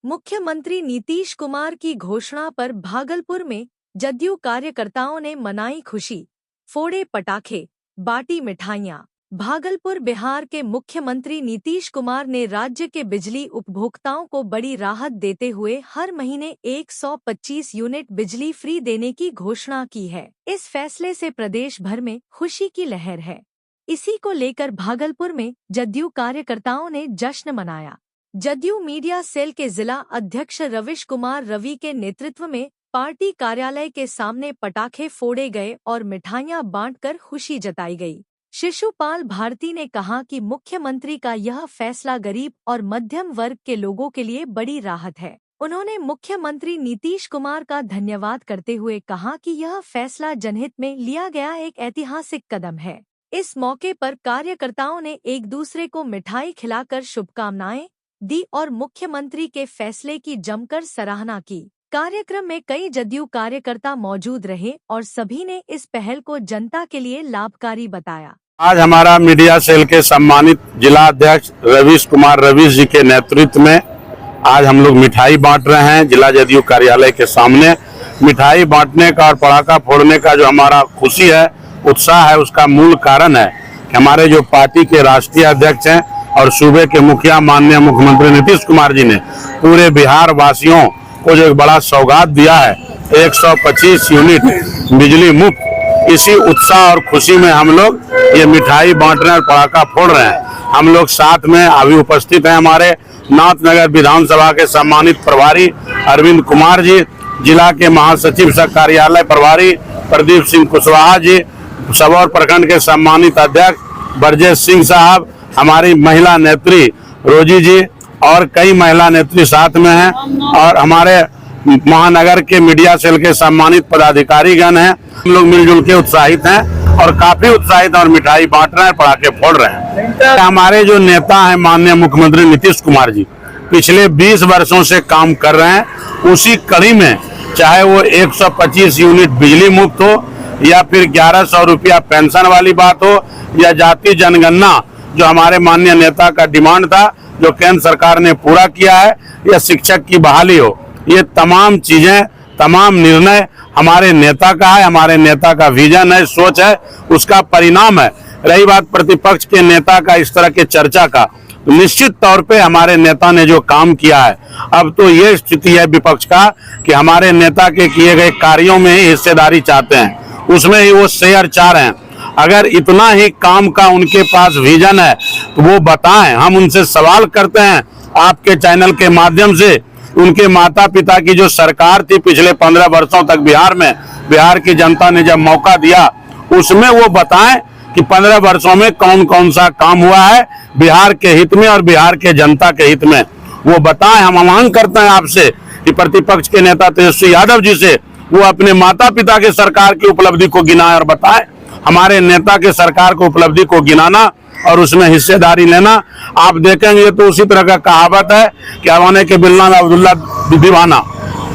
मुख्यमंत्री नीतीश कुमार की घोषणा पर भागलपुर में जदयू कार्यकर्ताओं ने मनाई खुशी, फोड़े पटाखे, बांटी मिठाइयां। भागलपुर बिहार के मुख्यमंत्री नीतीश कुमार ने राज्य के बिजली उपभोक्ताओं को बड़ी राहत देते हुए हर महीने 125 यूनिट बिजली फ्री देने की घोषणा की है। इस फैसले से प्रदेश भर में खुशी की लहर है। इसी को लेकर भागलपुर में जदयू कार्यकर्ताओं ने जश्न मनाया। जदयू मीडिया सेल के जिला अध्यक्ष रविश कुमार रवि के नेतृत्व में पार्टी कार्यालय के सामने पटाखे फोड़े गए और मिठाइयां बांटकर खुशी जताई गई। शिशुपाल भारती ने कहा कि मुख्यमंत्री का यह फैसला गरीब और मध्यम वर्ग के लोगों के लिए बड़ी राहत है। उन्होंने मुख्यमंत्री नीतीश कुमार का धन्यवाद करते हुए कहा कि यह फैसला जनहित में लिया गया एक ऐतिहासिक कदम है। इस मौके पर कार्यकर्ताओं ने एक दूसरे को मिठाई खिलाकर शुभकामनाएं दी और मुख्यमंत्री के फैसले की जमकर सराहना की। कार्यक्रम में कई जदयू कार्यकर्ता मौजूद रहे और सभी ने इस पहल को जनता के लिए लाभकारी बताया। आज हमारा मीडिया सेल के सम्मानित जिला अध्यक्ष रविश कुमार रविश जी के नेतृत्व में आज हम लोग मिठाई बांट रहे हैं। जिला जदयू कार्यालय के सामने मिठाई बांटने का और पटाखा फोड़ने का जो हमारा खुशी है, उत्साह है, उसका मूल कारण है कि हमारे जो पार्टी के राष्ट्रीय अध्यक्ष हैं और सूबे के मुखिया माननीय मुख्यमंत्री नीतीश कुमार जी ने पूरे बिहार वासियों को जो एक बड़ा सौगात दिया है, 125 यूनिट बिजली मुफ्त। इसी उत्साह और खुशी में हम लोग ये मिठाई बांट रहे हैं और पटाखा फोड़ रहे हैं। हम लोग साथ में अभी उपस्थित हैं हमारे नाथनगर विधानसभा के सम्मानित प्रभारी अरविंद कुमार जी, जिला के महासचिव सह कार्यालय प्रभारी प्रदीप सिंह कुशवाहा जी, सबौर प्रखंड के सम्मानित अध्यक्ष ब्रजेश सिंह साहब, हमारी महिला नेत्री रोजी जी और कई महिला नेत्री साथ में हैं और हमारे महानगर के मीडिया सेल के सम्मानित पदाधिकारीगण हैं। हम लोग मिलजुल के उत्साहित हैं और काफी उत्साहित और मिठाई बांट रहे हैं, पटाखे फोड़ रहे हैं। हमारे जो नेता हैं माननीय मुख्यमंत्री नीतीश कुमार जी पिछले 20 वर्षों से काम कर रहे हैं। उसी कड़ी में चाहे वो 125 यूनिट बिजली मुफ्त हो या फिर 1100 रुपया पेंशन वाली बात हो या जाति जनगणना जो हमारे माननीय नेता का डिमांड था जो केंद्र सरकार ने पूरा किया है, या शिक्षक की बहाली हो, ये तमाम चीजें, तमाम निर्णय हमारे नेता का है, हमारे नेता का विजन है, सोच है, उसका परिणाम है। रही बात प्रतिपक्ष के नेता का इस तरह के चर्चा का, तो निश्चित तौर पे हमारे नेता ने जो काम किया है, अब तो ये स्थिति है विपक्ष का कि हमारे नेता के किए गए कार्यों में ही हिस्सेदारी चाहते हैं, उसमें ही वो शेयर चाह रहे हैं। अगर इतना ही काम का उनके पास विजन है तो वो बताएं। हम उनसे सवाल करते हैं आपके चैनल के माध्यम से, उनके माता पिता की जो सरकार थी पिछले 15 वर्षों तक बिहार में, बिहार की जनता ने जब मौका दिया उसमें वो बताएं कि 15 वर्षों में कौन कौन सा काम हुआ है बिहार के हित में और बिहार के जनता के हित में, वो बताएं। हम मांग करते हैं आपसे कि प्रतिपक्ष के नेता तेजस्वी यादव जी से वो अपने माता पिता के सरकार की उपलब्धि को गिनाएं और बताएं। हमारे नेता के सरकार को उपलब्धि को गिनाना और उसमें हिस्सेदारी लेना, आप देखेंगे तो उसी तरह का कहावत है कि अवाने के बिलना में अब्दुल्ला दीवाना,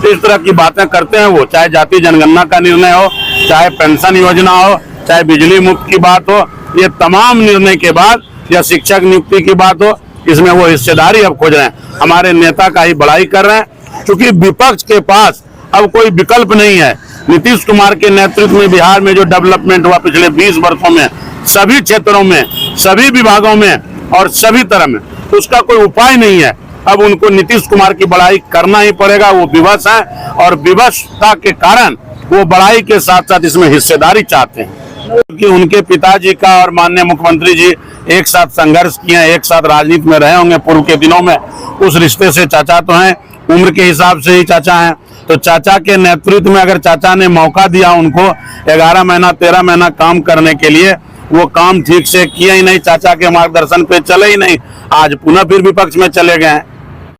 इस तरह की बातें करते हैं वो। चाहे जाति जनगणना का निर्णय हो, चाहे पेंशन योजना हो, चाहे बिजली मुफ्त की बात हो, ये तमाम निर्णय के बाद या शिक्षक नियुक्ति की बात हो, इसमें वो हिस्सेदारी अब खोज रहे हैं। हमारे नेता का ही बड़ाई कर रहे हैं क्योंकि विपक्ष के पास अब कोई विकल्प नहीं है। नीतीश कुमार के नेतृत्व में बिहार में जो डेवलपमेंट हुआ पिछले 20 वर्षों में, सभी क्षेत्रों में, सभी विभागों में और सभी तरह में, उसका कोई उपाय नहीं है। अब उनको नीतीश कुमार की बड़ाई करना ही पड़ेगा। वो विवश है और विवशता के कारण वो बड़ाई के साथ साथ इसमें हिस्सेदारी चाहते हैं क्योंकि उनके पिताजी का और माननीय मुख्यमंत्री जी एक साथ संघर्ष किए, एक साथ राजनीति में रहे होंगे पूर्व के दिनों में। उस रिश्ते से चाचा तो हैं, उम्र के हिसाब से ही चाचा हैं, तो चाचा के नेतृत्व में अगर चाचा ने मौका दिया उनको 11 महीना 13 महीना काम करने के लिए, वो काम ठीक से किए ही नहीं, चाचा के मार्गदर्शन पे चले ही नहीं, आज पुनः फिर विपक्ष में चले गए हैं।